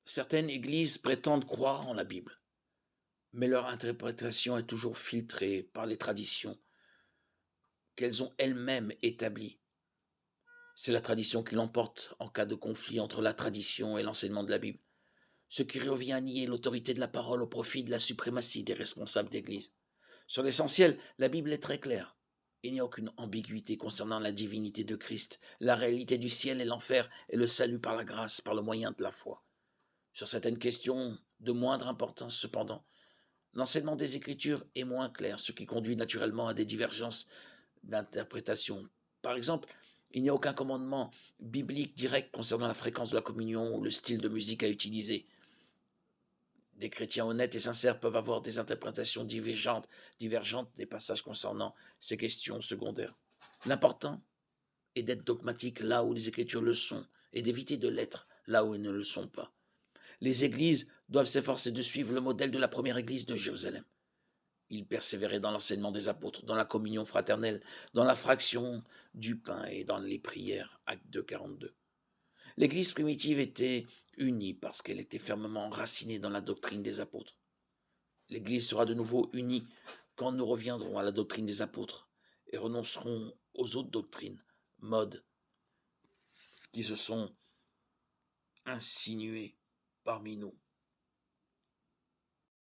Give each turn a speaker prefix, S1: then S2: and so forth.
S1: Certaines églises prétendent croire en la Bible, mais leur interprétation est toujours filtrée par les traditions qu'elles ont elles-mêmes établies. C'est la tradition qui l'emporte en cas de conflit entre la tradition et l'enseignement de la Bible, ce qui revient à nier l'autorité de la parole au profit de la suprématie des responsables d'Église. Sur l'essentiel, la Bible est très claire. Il n'y a aucune ambiguïté concernant la divinité de Christ, la réalité du ciel et l'enfer et le salut par la grâce, par le moyen de la foi. Sur certaines questions de moindre importance, cependant, l'enseignement des Écritures est moins clair, ce qui conduit naturellement à des divergences d'interprétation. Par exemple, il n'y a aucun commandement biblique direct concernant la fréquence de la communion ou le style de musique à utiliser. Des chrétiens honnêtes et sincères peuvent avoir des interprétations divergentes des passages concernant ces questions secondaires. L'important est d'être dogmatique là où les Écritures le sont et d'éviter de l'être là où elles ne le sont pas. Les églises doivent s'efforcer de suivre le modèle de la première église de Jérusalem. Ils persévéraient dans l'enseignement des apôtres, dans la communion fraternelle, dans la fraction du pain et dans les prières. Acte 2, 42. L'église primitive était unie parce qu'elle était fermement enracinée dans la doctrine des apôtres. L'Église sera de nouveau unie quand nous reviendrons à la doctrine des apôtres et renoncerons aux autres doctrines, modes qui se sont insinuées parmi nous.